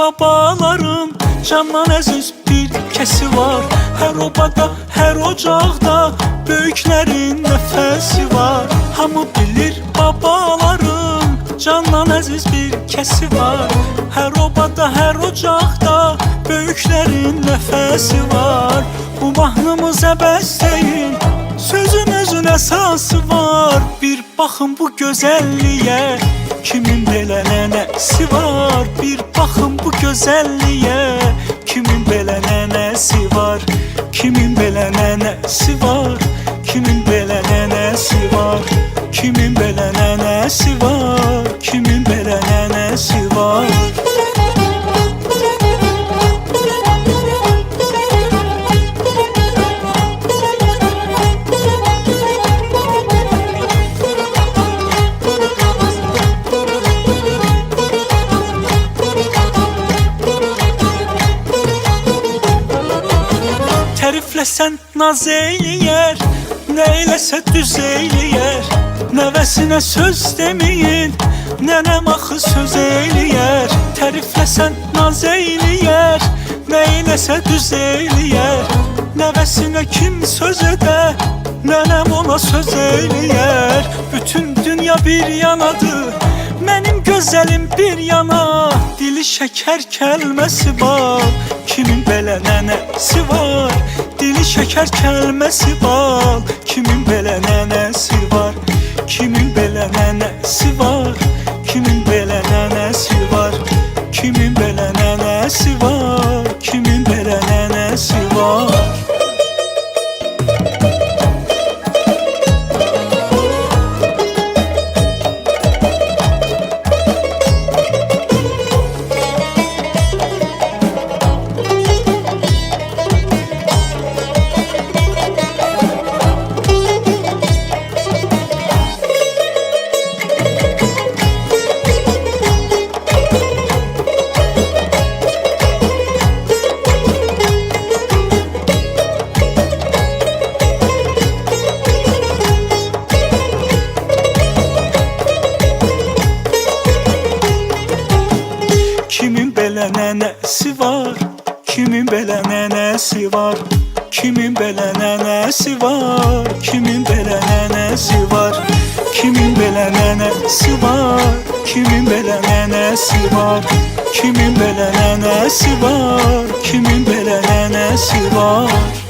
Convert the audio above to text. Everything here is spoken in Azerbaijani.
babaların candan əziz bir kəsi var. Hər obada, hər ocaqda böyüklərin nəfəsi var. Hamı bilir babaların candan əziz bir kəsi var. Hər obada, hər ocaqda böyüklərin nəfəsi var. Bu mahnımız əbəs deyil, sözümüzün əsası var. Bir baxın bu gözəlliyə, kimin belə nənəsi var. Bir baxın bu gözəlliyə, kimin belə nənəsi var. Kimin belə nənəsi var. Kimin belə nənəsi var. Kimin belə nənəsi var. Kimin belə nənəsi var. Tərifləsən naz eyləyər, nə eləsə düz eyləyər. Nəvəsinə söz deməyin, nənəm axı söz eyləyər. Tərifləsən naz eyləyər, nə eləsə düz eyləyər. Nəvəsinə kim söz edə, nənəm ona söz eyləyər. Bütün dünya bir yanadır, mənim gözəlim bir yana. Dili şəkər kəlməsi var, kimin belə nənəsi var. Dili şəkər kəlməsi var, kimin belə nənəsi var. Kimin belə nənəsi var. Kimin belə nənəsi var. Kimin belə nənəsi var. Kimin belə nənəsi var. Kimin belə nənəsi var. Kimin belə nənəsi var. Kimin belə nənəsi var. Kimin belə nənəsi var. Kimin belə nənəsi var. Kimin belə nənəsi var. Kimin belə nənəsi var. Kimin belə nənəsi var.